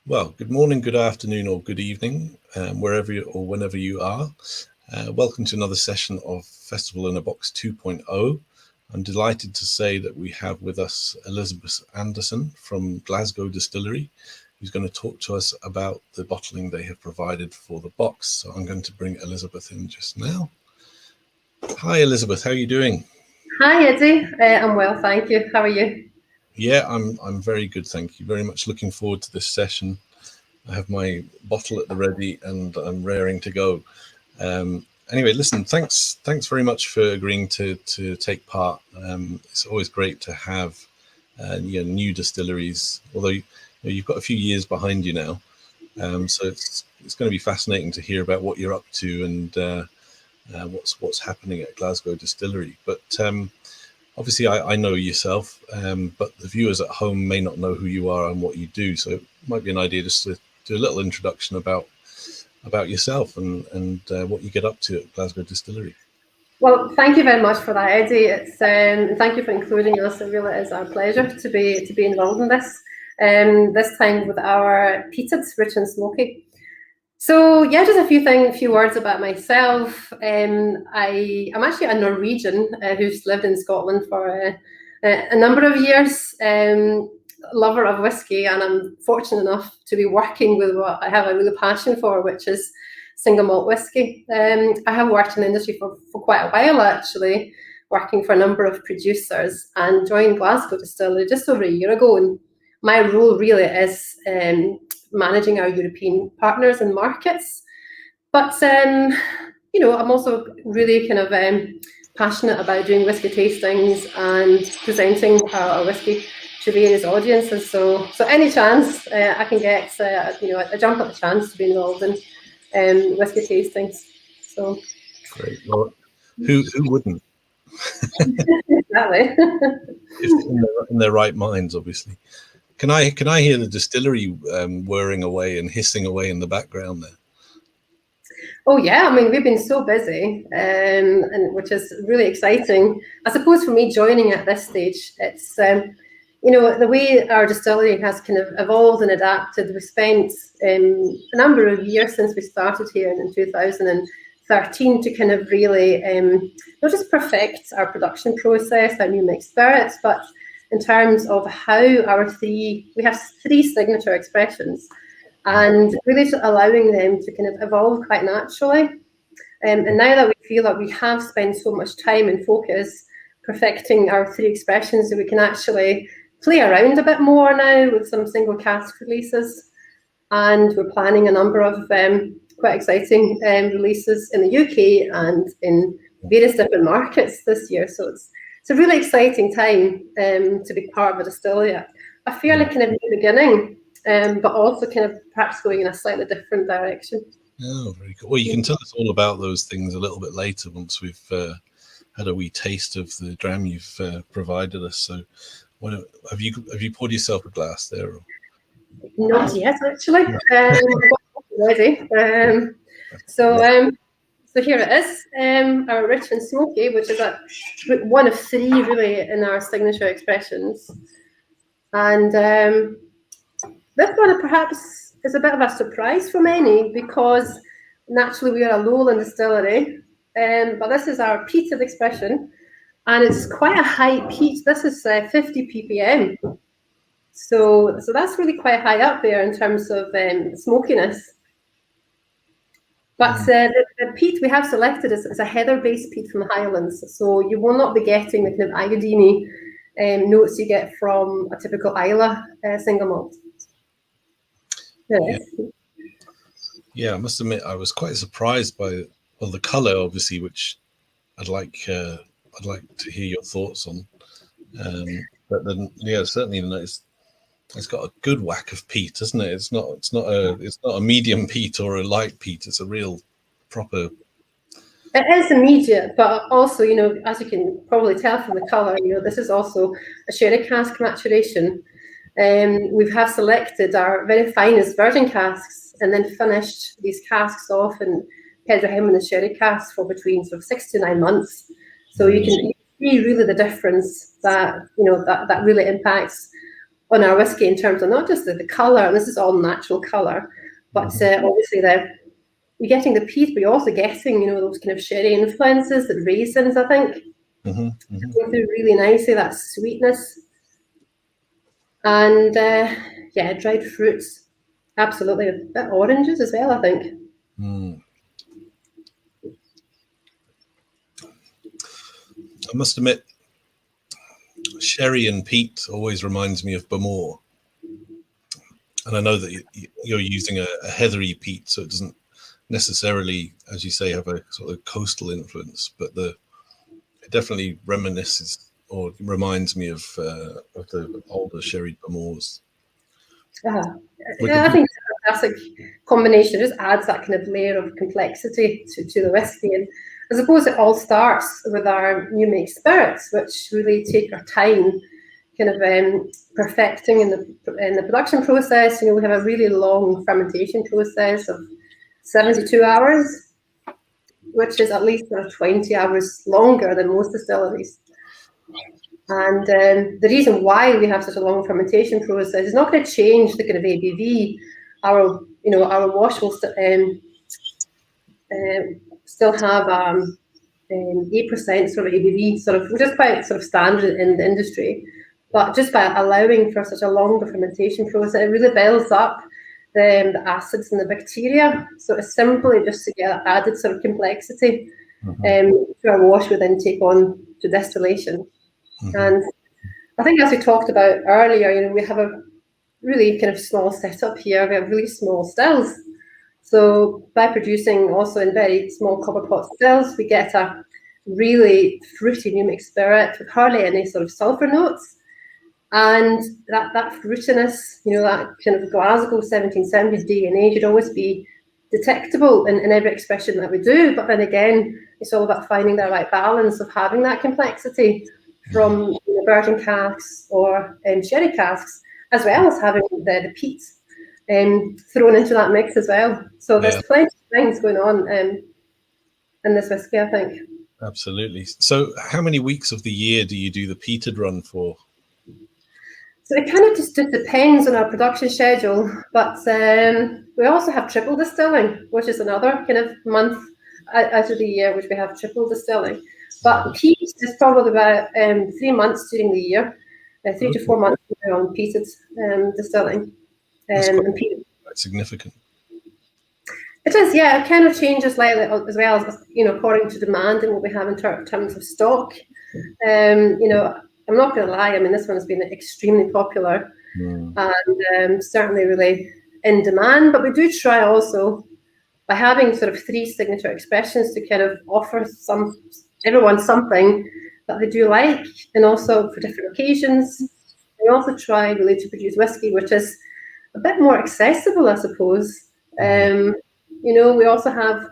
Well, good morning, good afternoon, or good evening, wherever or whenever you are. Welcome to another session of Festival in a Box 2.0. I'm delighted to say that we have with us Elisabeth Andersen from Glasgow Distillery, who's going to talk to us about the bottling they have provided for the box. So I'm going to bring Elisabeth in just now. Hi, Elisabeth. How are you doing? Hi, Eddie. I'm well, thank you. How are you? Yeah, I'm very good, thank you. Very much looking forward to this session. I have my bottle at the ready and I'm raring to go. Anyway, listen, thanks very much for agreeing to take part. It's always great to have new distilleries, although you've got a few years behind you now. So it's going to be fascinating to hear about what you're up to and what's happening at Glasgow Distillery. But obviously, I know yourself, but the viewers at home may not know who you are and what you do. So it might be an idea just to do a little introduction about yourself and what you get up to at Glasgow Distillery. Well, thank you very much for that, Eddie. It's thank you for including us. It really is our pleasure to be involved in this. This time with our Peated, rich and smoky. So yeah, just a few words about myself. I'm actually a Norwegian who's lived in Scotland for a number of years. Lover of whiskey, and I'm fortunate enough to be working with what I have a real passion for, which is single malt whiskey. I have worked in the industry for quite a while, actually, working for a number of producers, and joined Glasgow Distillery just over a year ago. And my role really is managing our European partners and markets. But I'm also really kind of passionate about doing whiskey tastings and presenting our whiskey to various audiences. So any chance I can get, I jump at the chance to be involved in whiskey tastings. So great. Well, who wouldn't? Exactly. If in their right minds, obviously. Can I hear the distillery whirring away and hissing away in the background there? Oh yeah, I mean, we've been so busy, and which is really exciting. I suppose for me joining at this stage, it's the way our distillery has kind of evolved and adapted. We spent a number of years since we started here in 2013 to kind of really not just perfect our production process, our new mixed spirits, but in terms of how we have three signature expressions, and really allowing them to kind of evolve quite naturally. And now that we feel that we have spent so much time and focus perfecting our three expressions, that we can actually play around a bit more now with some single cask releases. And we're planning a number of quite exciting releases in the UK and in various different markets this year. So it's a really exciting time to be part of a distillery. A fairly kind of new beginning, but also kind of perhaps going in a slightly different direction. Oh, very cool. Well, you can tell us all about those things a little bit later once we've had a wee taste of the dram you've provided us. So, have you poured yourself a glass there? Or? Not yet, actually. Ready. So here it is, our rich and smoky, which is one of three really in our signature expressions. And this one perhaps is a bit of a surprise for many, because naturally we are a lowland distillery, but this is our peated expression, and it's quite a high peat. This is 50 ppm. So that's really quite high up there in terms of smokiness. But the peat we have selected is a heather-based peat from the Highlands, so you will not be getting the kind of iodine notes you get from a typical Islay single malt. Yeah, I must admit I was quite surprised by the colour, obviously, which I'd like to hear your thoughts on. But then, yeah, certainly it's got a good whack of peat, isn't it? It's not a medium peat or a light peat. It's a real proper. It is immediate, but also, as you can probably tell from the colour, this is also a sherry cask maturation. We have selected our very finest virgin casks and then finished these casks off in Pedrohem and sherry casks for between sort of 6 to 9 months. So you can see really the difference that that really impacts on our whiskey in terms of not just the colour, and this is all natural colour, but obviously you're getting the peat, but you're also getting, those kind of sherry influences, the raisins, I think, going through really nicely, that sweetness. And dried fruits, absolutely. A bit oranges as well, I think. I must admit, sherry and peat always reminds me of Bamor. And I know that you're using a heathery peat, so it doesn't necessarily, as you say, have a sort of coastal influence, but it definitely reminisces or reminds me of the older sherry Bamors. I think it's a fantastic combination. It just adds that kind of layer of complexity to the whiskey. And I suppose it all starts with our new make spirits, which really take our time kind of perfecting in the production process. We have a really long fermentation process of 72 hours, which is at least 20 hours longer than most distilleries. And the reason why we have such a long fermentation process is not going to change the kind of ABV. Our wash will still have 8% sort of ABV, which is quite sort of standard in the industry. But just by allowing for such a longer fermentation process, it really builds up the acids and the bacteria. So it's simply just to get added sort of complexity to our wash would then take on to distillation. And I think, as we talked about earlier, we have a really kind of small setup here. We have really small stills. So by producing also in very small copper pot stills, we get a really fruity new mixed spirit with hardly any sort of sulfur notes. And that fruitiness, that kind of Glasgow 1770s DNA should always be detectable in every expression that we do. But then again, it's all about finding the right balance of having that complexity from virgin casks or sherry casks, as well as having the peat thrown into that mix as well. So there's plenty of things going on in this whiskey, I think. Absolutely. So how many weeks of the year do you do the peated run for? So it kind of just depends on our production schedule, but we also have triple distilling, which is another kind of month out of the year which we have triple distilling. But peat is probably about 3 months during the year, 3 to 4 months on peated distilling. And quite significant. It is, yeah. It kind of changes slightly as well as according to demand and what we have in terms of stock. I'm not going to lie. I mean, this one has been extremely popular and certainly really in demand. But we do try also by having sort of 3 signature expressions to kind of offer everyone something that they do like, and also for different occasions. We also try really to produce whiskey which is a bit more accessible, I suppose. We also have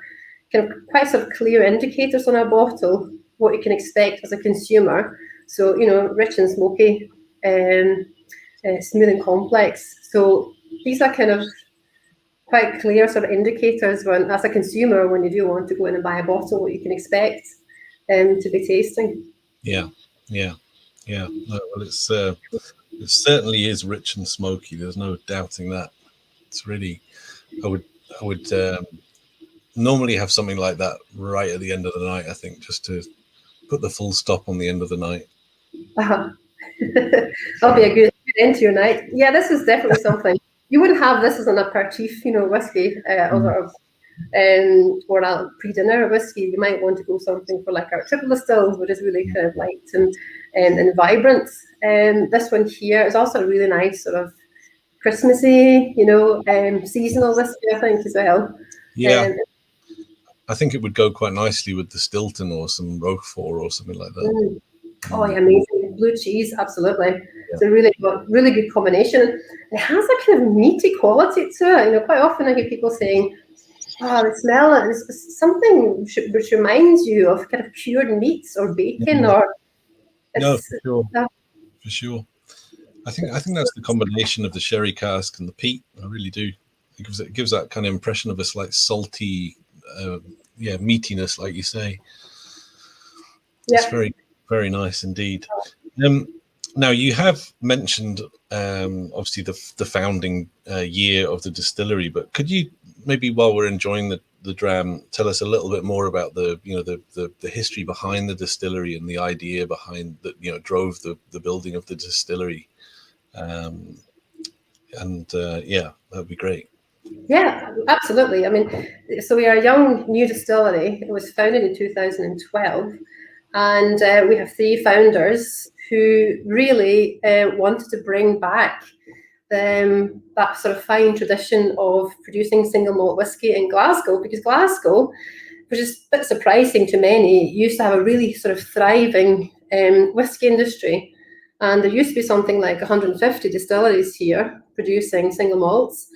kind of quite sort of clear indicators on our bottle, what you can expect as a consumer. So, rich and smoky, smooth and complex. So these are kind of quite clear sort of indicators when, as a consumer, when you do want to go in and buy a bottle, what you can expect to be tasting. Yeah. Well, it certainly is rich and smoky. There's no doubting that. It's really, I would normally have something like that right at the end of the night, I think, just to put the full stop on the end of the night. That'll be a good end to your night. Yeah, this is definitely something. You wouldn't have this as an aperitif, whiskey, or a pre-dinner whiskey. You might want to go something for like our triple distills, which is really kind of light and vibrant. This one here is also a really nice sort of Christmassy, seasonal whiskey, I think, as well. Yeah. I think it would go quite nicely with the Stilton or some Roquefort or something like that. Oh, yeah, amazing. Blue cheese, absolutely. Yeah. It's a really good combination. It has a kind of meaty quality to it. Quite often I hear people saying, oh, the smell, and it's something which reminds you of kind of cured meats or bacon or... No, for sure. For sure. I think that's the combination of the sherry cask and the peat. I really do. It gives that kind of impression of a slight salty, meatiness, like you say. Yeah. It's very, very nice indeed. Now, you have mentioned obviously the founding year of the distillery, but could you maybe, while we're enjoying the dram, tell us a little bit more about the history behind the distillery and the idea behind that drove the building of the distillery, yeah, that'd be great. Yeah, absolutely. I mean, so we are a young new distillery. It was founded in 2012, and we have three founders who really wanted to bring back that sort of fine tradition of producing single malt whiskey in Glasgow, because Glasgow, which is a bit surprising to many, used to have a really sort of thriving whiskey industry. And there used to be something like 150 distilleries here producing single malts.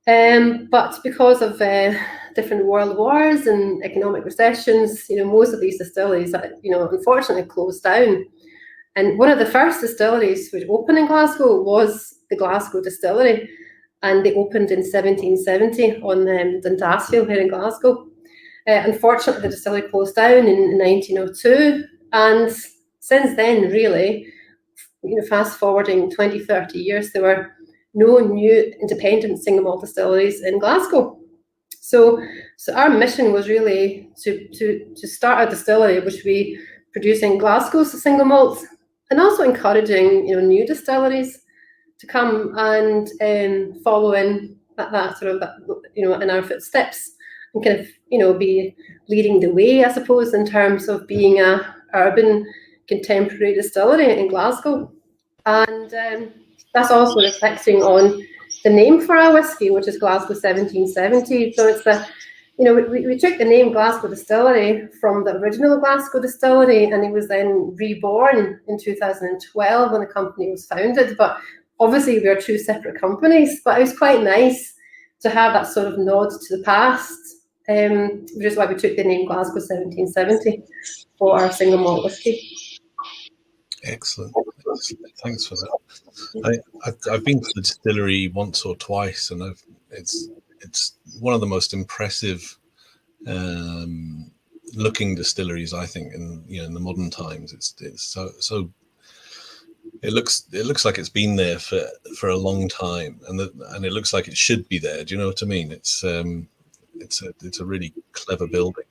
But because of different world wars and economic recessions, most of these distilleries, unfortunately closed down. And one of the first distilleries which opened in Glasgow was the Glasgow Distillery, and they opened in 1770 on Dundas Hill here in Glasgow. Unfortunately, the distillery closed down in 1902, and since then, really, fast forwarding 20, 30 years, there were no new independent single malt distilleries in Glasgow. So our mission was really to start a distillery which we producing Glasgow's single malts, and also encouraging new distilleries to come and follow in that sort of in our footsteps, and kind of be leading the way, I suppose, in terms of being a urban contemporary distillery in Glasgow. And that's also reflecting on the name for our whiskey, which is Glasgow 1770. So it's we took the name Glasgow Distillery from the original Glasgow Distillery, and it was then reborn in 2012 when the company was founded. But obviously we are two separate companies, but it was quite nice to have that sort of nod to the past, which is why we took the name Glasgow 1770 for our single malt whiskey. Excellent. Thanks for that. I've been to the distillery once or twice, and it's one of the most impressive looking distilleries, I think, in the modern times. It's so it looks like it's been there for a long time, and it looks like it should be there. Do you know what I mean? It's a really clever building.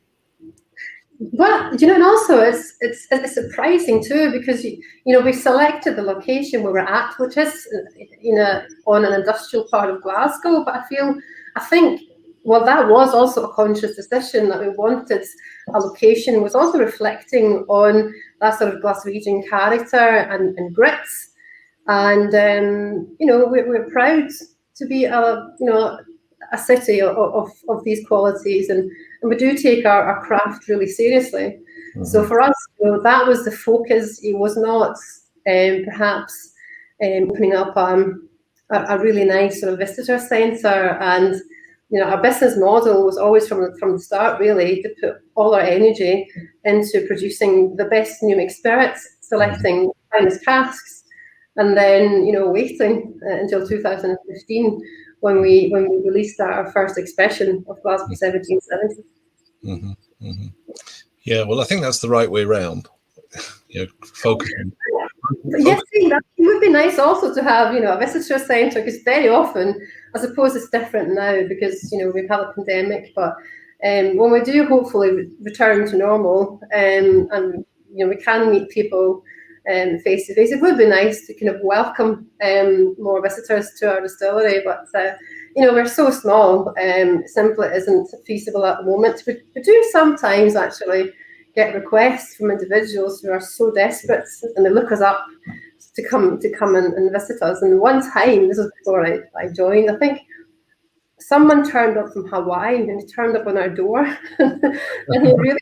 Well, and also it's surprising too, because we selected the location where we're at, which is on an industrial part of Glasgow. But I think that was also a conscious decision, that we wanted a location was also reflecting on that sort of Glaswegian character and grits, and we're proud to be a city of these qualities, and we do take our craft really seriously. Mm-hmm. So for us, that was the focus. It was not perhaps opening up a really nice sort of visitor centre, and our business model was always from the start really to put all our energy into producing the best new mixed spirits, selecting finest casks, and then waiting until 2015. When we released our first expression of Glasgow 1770. Mm-hmm, mm-hmm. Yeah, well, I think that's the right way round. Focusing. Yes, it would be nice also to have a visitor centre, because very often, I suppose it's different now because we've had a pandemic, but when we do hopefully return to normal, and we can meet people face to face, it would be nice to kind of welcome more visitors to our distillery, but we're so small, simply isn't feasible at the moment. We do sometimes actually get requests from individuals who are so desperate, and they look us up to come and visit us. And one time, this was before I joined, I think someone turned up from Hawaii, and he turned up on our door, and he really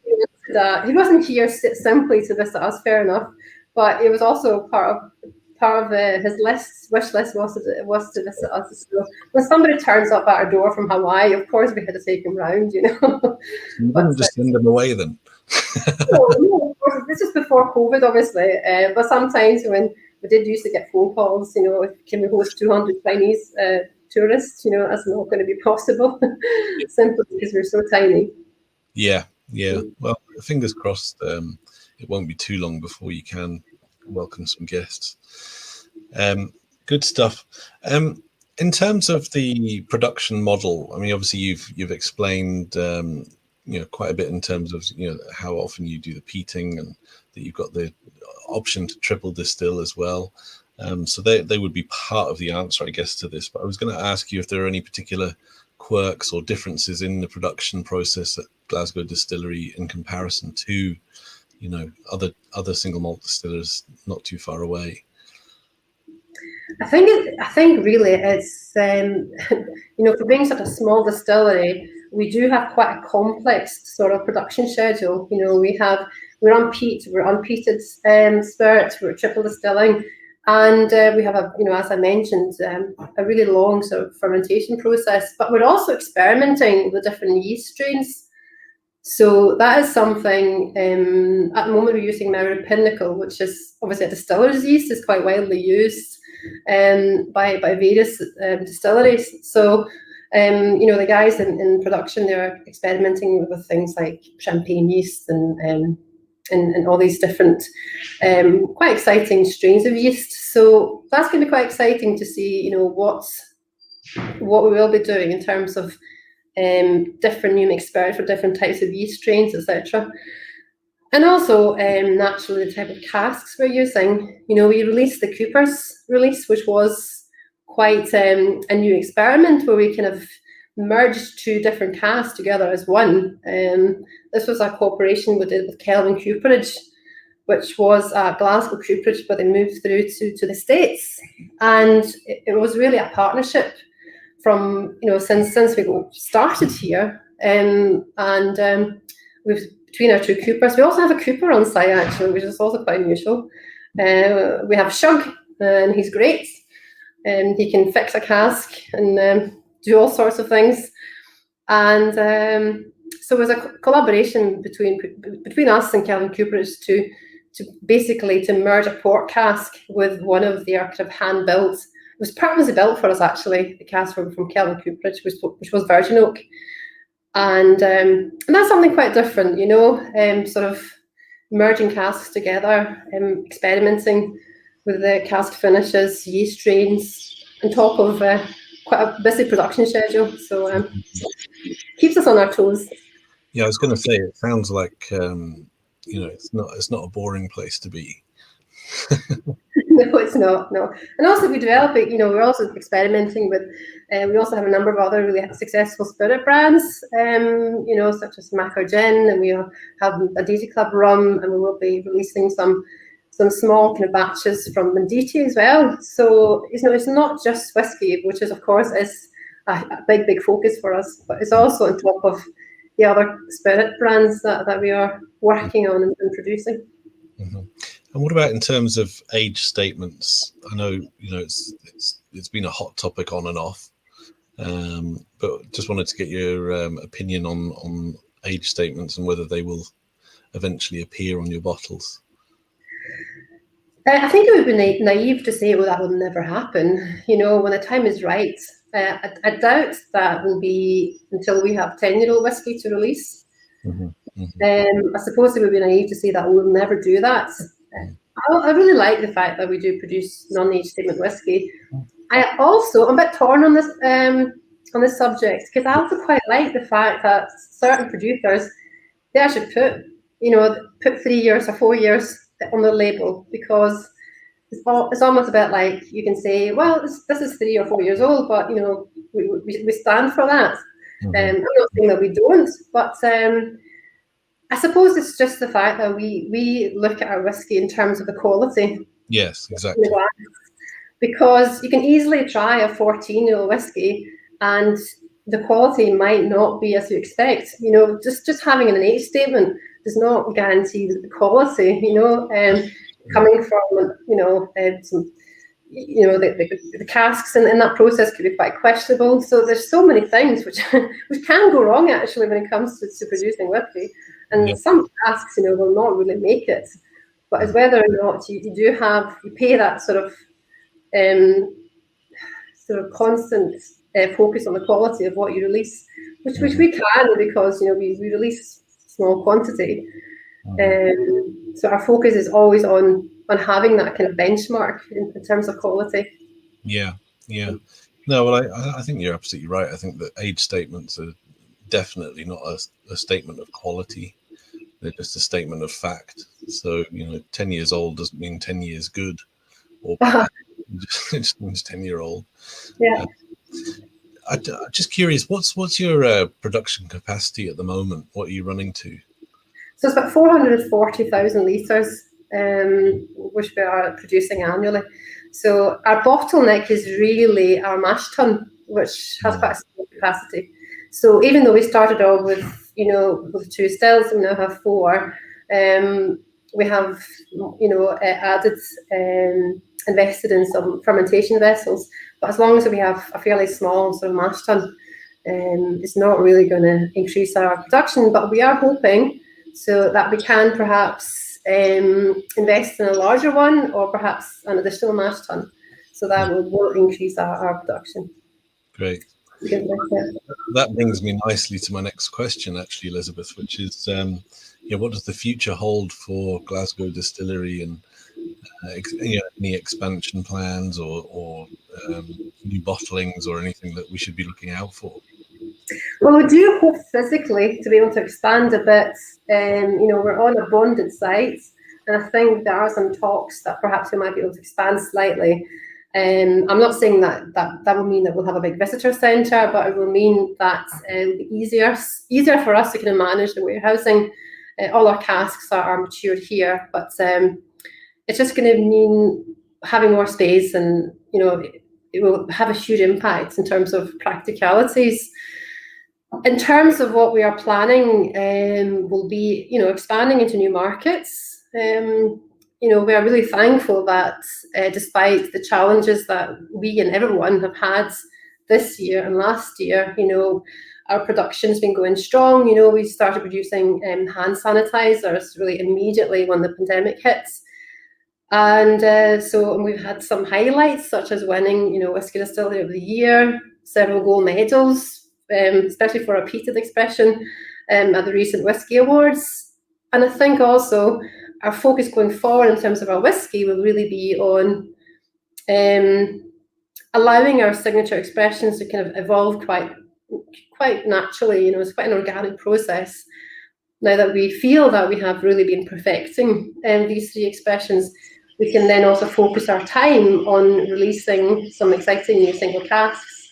he wasn't here simply to visit us, fair enough, but it was also part of his wish list was to visit us. So when somebody turns up at our door from Hawaii, of course we had to take him round, You wouldn't just send them away then? No, of course, this is before COVID, obviously. But sometimes when we did used to get phone calls, can we host 200 Chinese tourists? That's not going to be possible, simply because we're so tiny. Yeah. Well, fingers crossed. It won't be too long before you can welcome some guests. Good stuff. In terms of the production model, I mean, obviously you've explained quite a bit in terms of how often you do the peating, and that you've got the option to triple distill as well. So they would be part of the answer, I guess, to this. But I was going to ask you if there are any particular quirks or differences in the production process at Glasgow Distillery in comparison to, other single malt distillers not too far away. I think really it's for being such a small distillery, we do have quite a complex sort of production schedule. We're on peat, we're on peated spirit, we're triple distilling, and we have as I mentioned, a really long sort of fermentation process. But we're also experimenting with different yeast strains. So that is something. At the moment, we're using Mauri Pinnacle, which is obviously a distiller's yeast, is quite widely used by various distilleries. So the guys in production, they're experimenting with things like champagne yeast and all these different quite exciting strains of yeast. So that's going to be quite exciting to see what we will be doing in terms of different new experiments for different types of yeast strains, etc. And also, naturally, the type of casks we're using. We released the Cooper's release, which was quite a new experiment where we kind of merged two different casks together as one. This was a cooperation we did with Kelvin Cooperage, which was a Glasgow Cooperage, but they moved through to the States. And it was really a partnership from, since we started here. We've between our two Coopers. We also have a Cooper on site, actually, which is also quite unusual. We have Shug, and he's great. He can fix a cask and do all sorts of things. And so it was a collaboration between us and Kelvin Cooperage to basically merge a port cask with one of their kind of hand-built. It was purposely built for us, actually, the cask from Kelvin Cooperage, which was virgin oak. And that's something quite different, sort of merging casks together, experimenting with the cask finishes, yeast strains, on top of quite a busy production schedule. So keeps us on our toes. Yeah, I was going to say, it sounds like it's not a boring place to be. No, it's not. No, and also we develop it. We're also experimenting with. We also have a number of other really successful spirit brands. Such as Macro Gin, and we have a Daisy Club rum, and we will be releasing some small kind of batches from Menditi as well. So it's not just whiskey, which is of course is a big focus for us, but it's also on top of the other spirit brands that we are working on and producing. Mm-hmm. And what about in terms of age statements? I know it's been a hot topic on and off, but just wanted to get your opinion on age statements and whether they will eventually appear on your bottles. I think it would be naive to say, well, that will never happen. When the time is right. I doubt that will be until we have 10-year-old whiskey to release. Mm-hmm. Mm-hmm. I suppose it would be naive to say that we'll never do that. I really like the fact that we do produce non-age statement whiskey. I'm a bit torn on this subject, because I also quite like the fact that certain producers, they actually put 3 years or 4 years on the label, because it's almost a bit like you can say, well, this is 3 or 4 years old, but we stand for that. Mm-hmm. I'm not saying that we don't, but I suppose it's just the fact that we look at our whiskey in terms of the quality. Yes, exactly. Because you can easily try a 14-year-old whiskey and the quality might not be as you expect. Just having an age statement does not guarantee the quality. Coming from some, the casks in that process could be quite questionable. So there's so many things which can go wrong actually when it comes to producing whiskey. And some casks, will not really make it. But it's whether or not you pay that sort of constant focus on the quality of what you release, which we can, because we release small quantity. So our focus is always on having that kind of benchmark in terms of quality. Yeah. No, well, I think you're absolutely right. I think that age statements are definitely not a statement of quality. They're just a statement of fact. So, 10 years old doesn't mean 10 years good or bad. It just means 10-year-old. Yeah. I'm just curious, what's your production capacity at the moment? What are you running to? So it's about 440,000 litres, which we are producing annually. So our bottleneck is really our mash tun, which has quite a small capacity. So even though we started off with 2 stills, we now have 4. We have added invested in some fermentation vessels, but as long as we have a fairly small sort of mash tun, it's not really going to increase our production. But we are hoping so that we can perhaps invest in a larger one, or perhaps an additional mash tun, so that will increase our production. Great. That brings me nicely to my next question, actually, Elisabeth, which is, what does the future hold for Glasgow Distillery, and any expansion plans or new bottlings or anything that we should be looking out for? Well, we do hope physically to be able to expand a bit. We're on a bonded site, and I think there are some talks that perhaps we might be able to expand slightly. I'm not saying that will mean that we'll have a big visitor centre, but it will mean that it'll be easier for us to kind of manage the warehousing. All our casks are matured here, but it's just going to mean having more space, and it will have a huge impact in terms of practicalities. In terms of what we are planning, will be expanding into new markets. We are really thankful that despite the challenges that we and everyone have had this year and last year, our production's been going strong. We started producing hand sanitizers really immediately when the pandemic hit. And so we've had some highlights, such as winning, Whisky Distillery of the Year, several gold medals, especially for a peated expression at the recent Whisky Awards. And I think also our focus going forward in terms of our whisky will really be on allowing our signature expressions to kind of evolve quite naturally. It's quite an organic process. Now that we feel that we have really been perfecting these 3 expressions, we can then also focus our time on releasing some exciting new single casks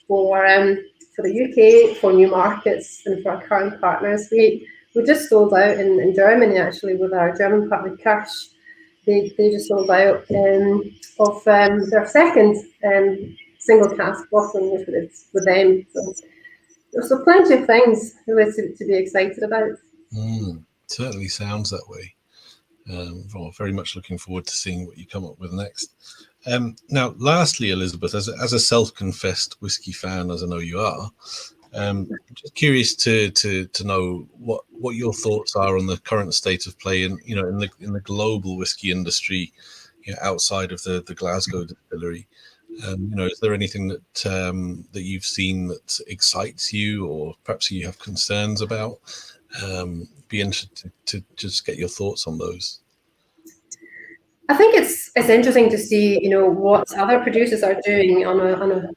for the UK, for new markets, and for our current partners. We just sold out in Germany, actually, with our German partner Kirsch. They just sold out of their second single cask bottling with them. So plenty of things really to be excited about. Certainly sounds that way. Very much looking forward to seeing what you come up with next. Now, lastly, Elisabeth, as a self-confessed whiskey fan, as I know you are, just curious to know what your thoughts are on the current state of play in the global whiskey industry, outside of the Glasgow Distillery. Is there anything that you've seen that excites you, or perhaps you have concerns about? Be interested to just get your thoughts on those. I think it's interesting to see, what other producers are doing on a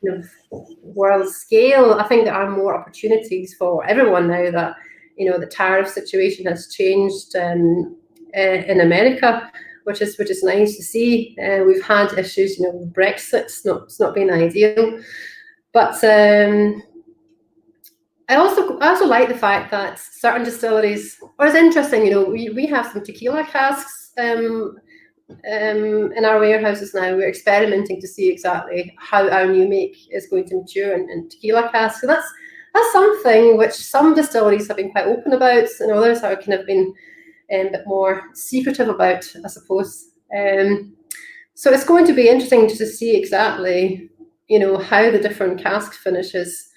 world scale. I think there are more opportunities for everyone now that, the tariff situation has changed in America, which is nice to see. We've had issues, with Brexit. It's not been ideal, but I also like the fact that certain distilleries, or it's interesting, we have some tequila casks in our warehouses now. We're experimenting to see exactly how our new make is going to mature in tequila casks. So that's something which some distilleries have been quite open about, and others are kind of been a bit more secretive about, I suppose. So it's going to be interesting to see exactly, how the different cask finishes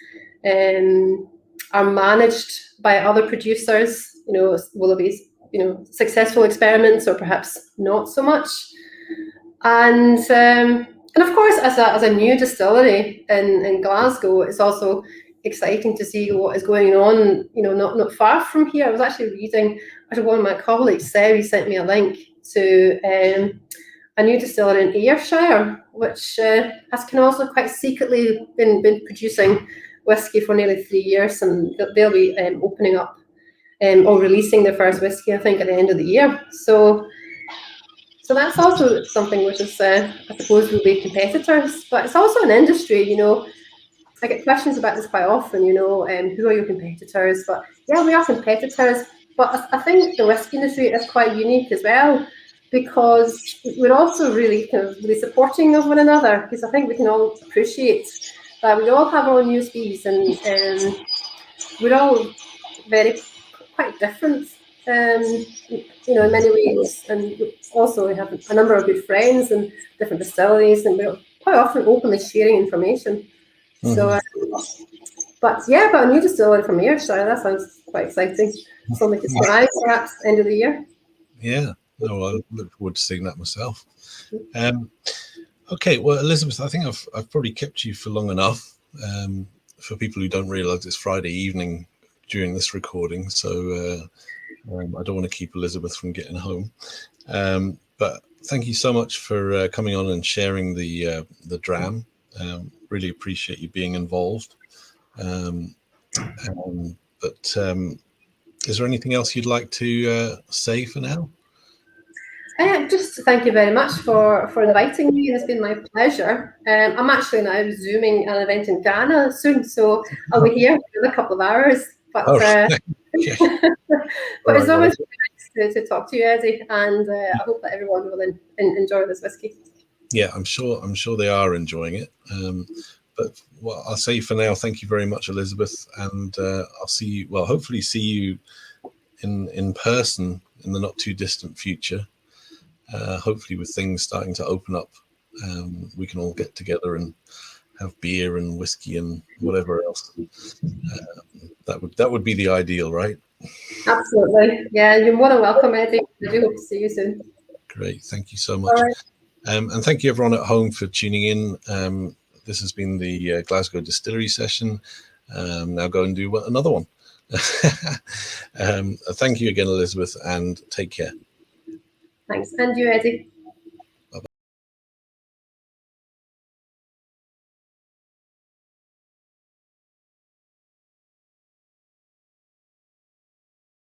are managed by other producers. Will it be successful experiments, or perhaps not so much? And of course, as a new distillery in Glasgow, it's also exciting to see what is going on, not far from here. I was actually reading, one of my colleagues, Sarah, sent me a link to a new distillery in Ayrshire, which can also quite secretly been producing whiskey for nearly 3 years, and they'll be opening up or releasing their first whiskey, I think, at the end of the year. So that's also something which is, I suppose, will be competitors, but it's also an industry, you know. I get questions about this quite often, you know, who are your competitors? But yeah, we are competitors, but I think the whiskey industry is quite unique as well, because we're also really really supporting of one another, because I think we can all appreciate that we all have our own USPs, and we're all quite different, you know, in many ways. And also we have a number of good friends and different distilleries, and we're quite often openly sharing information. So, but yeah, about a new distillery from Ayrshire, that sounds quite exciting. Something to try, perhaps, end of the year. Yeah, no, I look forward to seeing that myself. Okay, well, Elisabeth, I think I've probably kept you for long enough. For people who don't realise, it's Friday evening during this recording, so I don't want to keep Elisabeth from getting home. But thank you so much for coming on and sharing the dram. Really appreciate you being involved. But is there anything else you'd like to say for now? Just thank you very much for inviting me. It's been my pleasure. I'm actually now Zooming an event in Ghana soon, so I'll be here in a couple of hours. But but it's always nice to talk to you, Eddie, and I hope that everyone will enjoy this whiskey. Yeah, I'm sure they are enjoying it. But well, I'll say for now, thank you very much, Elisabeth, and I'll see you. Well, hopefully see you in person in the not too distant future. Hopefully, with things starting to open up, we can all get together and have beer and whiskey and whatever else. That would be the ideal, right? Absolutely. Yeah, you're more than welcome, Eddie. I do hope to see you soon. Great. Thank you so much. Right. And thank you everyone at home for tuning in. This has been the Glasgow Distillery session. Now go and do another one. Thank you again, Elisabeth, and take care. Thanks. And you, Eddie.